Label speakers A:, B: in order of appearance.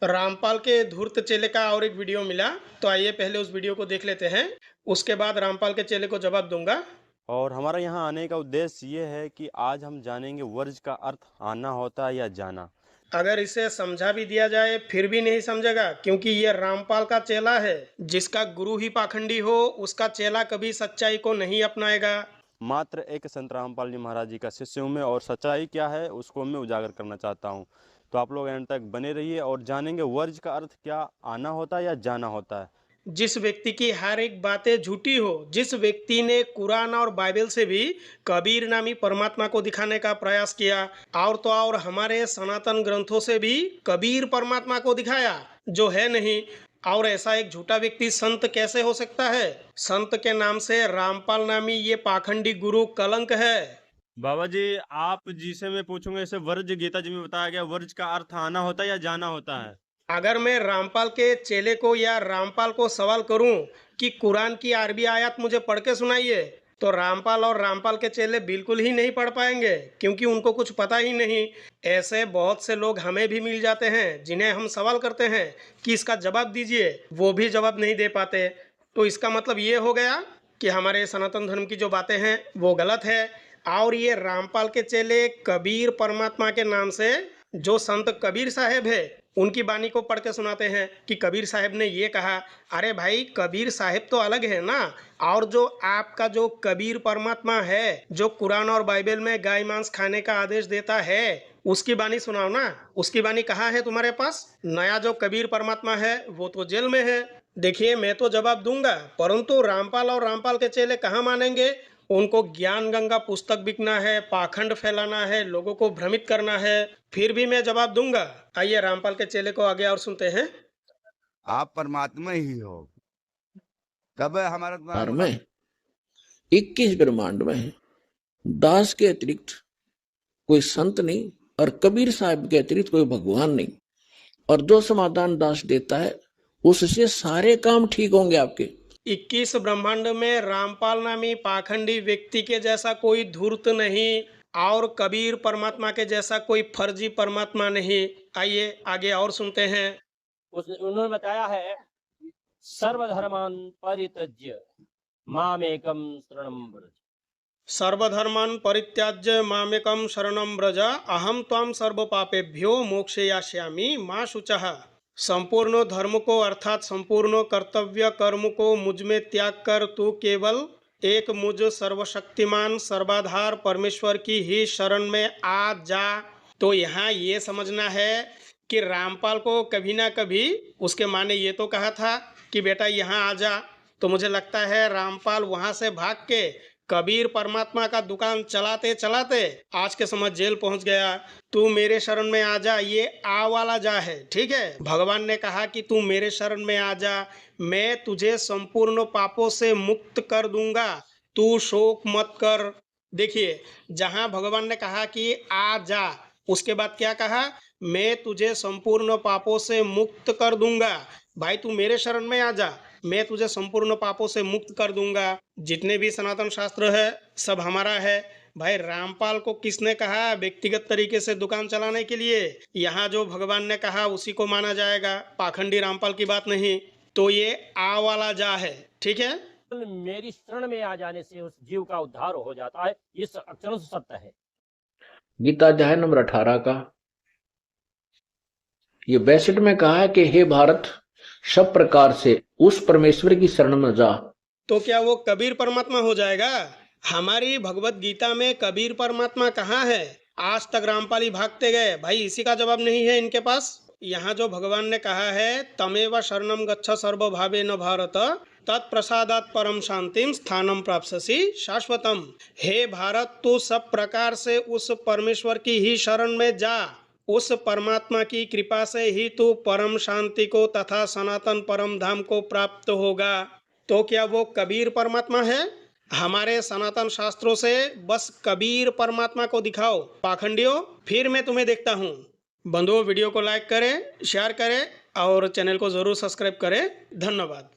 A: रामपाल के धूर्त चेले का और एक वीडियो मिला, तो आइए पहले उस वीडियो को देख लेते हैं। उसके बाद रामपाल के चेले को जवाब दूंगा।
B: और हमारा यहाँ आने का उद्देश्य ये है कि आज हम जानेंगे वर्ज का अर्थ आना होता है या जाना।
A: अगर इसे समझा भी दिया जाए फिर भी नहीं समझेगा, क्योंकि ये रामपाल का चेला है। जिसका गुरु ही पाखंडी हो उसका चेला कभी सच्चाई को नहीं अपनाएगा।
B: मात्र एक संत रामपाल जी महाराज जी का शिष्य हूँ मैं, और सच्चाई क्या है उसको मैं उजागर करना चाहता हूँ। तो आप लोग एंड तक बने रहिए और जानेंगे वर्ज का अर्थ क्या आना होता है या जाना होता है।
A: जिस व्यक्ति की हर एक बातें झूठी हो, जिस व्यक्ति ने कुरान और बाइबल से भी कबीर नामी परमात्मा को दिखाने का प्रयास किया, और तो और हमारे सनातन ग्रंथों से भी कबीर परमात्मा को दिखाया जो है नहीं, और ऐसा एक झूठा व्यक्ति संत कैसे हो सकता है? संत के नाम से रामपाल नामी ये पाखंडी गुरु कलंक है।
B: बाबा जी, आप जिसे मैं पूछूंगा इसे वर्ज गीता जी में बताया गया वर्ज का अर्थ आना होता है या जाना होता है।
A: अगर मैं रामपाल के चेले को या रामपाल को सवाल करूं कि कुरान की अरबी आयत मुझे पढ़ के सुनाइए, तो रामपाल और रामपाल के चेले बिल्कुल ही नहीं पढ़ पाएंगे, क्योंकि उनको कुछ पता ही नहीं। ऐसे बहुत से लोग हमें भी मिल जाते हैं जिन्हें हम सवाल करते हैं कि इसका जवाब दीजिए, वो भी जवाब नहीं दे पाते। तो इसका मतलब ये हो गया कि हमारे सनातन धर्म की जो बातें हैं वो गलत है। और ये रामपाल के चेले कबीर परमात्मा के नाम से जो संत कबीर साहब है उनकी बानी को पढ़ के सुनाते हैं कि कबीर साहब ने ये कहा। अरे भाई, कबीर साहब तो अलग है ना, और जो आपका जो कबीर परमात्मा है जो कुरान और बाइबल में गाय मांस खाने का आदेश देता है उसकी बानी सुनाओ ना। उसकी बानी कहाँ है तुम्हारे पास? नया जो कबीर परमात्मा है वो तो जेल में है। देखिए, मैं तो जवाब दूंगा, परंतु रामपाल और रामपाल के चेले कहाँ मानेंगे? उनको ज्ञान गंगा पुस्तक बिकना है, पाखंड फैलाना है, लोगों को भ्रमित करना है। फिर भी मैं जवाब दूंगा। आइए रामपाल के चेले को आगे और सुनते हैं।
C: आप परमात्मा ही हो, तब हमारा
D: संसार में 21 ब्रह्मांड में है। दास के अतिरिक्त कोई संत नहीं और कबीर साहब के अतिरिक्त कोई भगवान नहीं, और जो समाधान दास देता है उससे सारे काम ठीक होंगे आपके।
A: 21 ब्रह्मांड में रामपाल नामी पाखंडी व्यक्ति के जैसा कोई धूर्त नहीं, और कबीर परमात्मा के जैसा कोई फर्जी परमात्मा नहीं। आइए आगे और सुनते हैं।
E: उन्होंने बताया है, सर्वधर्मान परित्यज्य मामेकम शरणं व्रज।
A: सर्वधर्मान् परित्याज्य मामेकं शरणं व्रज, अहम त्वां सर्व पापेभ्यो मोक्षयास्यामि मा शुचः। संपूर्ण धर्म को अर्थात संपूर्ण कर्तव्य कर्म को मुझ में त्याग कर तू केवल एक मुझ सर्वशक्तिमान सर्वाधार परमेश्वर की ही शरण में आ जा। तो यहाँ ये समझना है कि रामपाल को कभी ना कभी उसके माँ ने ये तो कहा था कि बेटा यहाँ आ जा। तो मुझे लगता है रामपाल वहाँ से भाग के कबीर परमात्मा का दुकान चलाते चलाते आज के समय जेल पहुंच गया। तू मेरे शरण में आ जा, ये आ वाला जा है, ठीक है। भगवान ने कहा कि तू मेरे शरण में आ जा, मैं तुझे संपूर्ण पापों से मुक्त कर दूंगा, तू शोक मत कर। देखिए, जहां भगवान ने कहा कि आ जा, उसके बाद क्या कहा? मैं तुझे संपूर्ण पापों से मुक्त कर दूंगा। भाई, तू मेरे शरण में आ जा, मैं तुझे संपूर्ण पापों से मुक्त कर दूंगा। जितने भी सनातन शास्त्र है सब हमारा है। भाई, रामपाल को किसने कहा व्यक्तिगत तरीके से दुकान चलाने के लिए? यहाँ जो भगवान ने कहा उसी को माना जाएगा, पाखंडी रामपाल की बात नहीं। तो ये आ वाला जा है, ठीक है।
E: मेरी शरण में आ जाने से उस जीव का उद्धार हो जाता है, ये अक्षरों से सत्य है।
D: गीता अध्याय नंबर 18 का ये 62 में कहा है कि हे भारत, सब प्रकार से उस परमेश्वर की शरण में जा।
A: तो क्या वो कबीर परमात्मा हो जाएगा? हमारी भगवत गीता में कबीर परमात्मा कहाँ है? आज तक रामपाल ही भागते गए। भाई, इसी का जवाब नहीं है इनके पास। यहाँ जो भगवान ने कहा है तमेव शरणम गच्छ सर्वभावेन भारत तत्प्रसादात् परम शांतिम स्थानम प्राप्स्यसि शाश्वतम। हे भारत, तू सब प्रकार से उस परमेश्वर की ही शरण में जा। उस परमात्मा की कृपा से ही तू परम शांति को तथा सनातन परम धाम को प्राप्त होगा। तो क्या वो कबीर परमात्मा है? हमारे सनातन शास्त्रों से बस कबीर परमात्मा को दिखाओ पाखंडियों, फिर मैं तुम्हें देखता हूँ। बंधुओं, वीडियो को लाइक करें, शेयर करें और चैनल को ज़रूर सब्सक्राइब करें। धन्यवाद।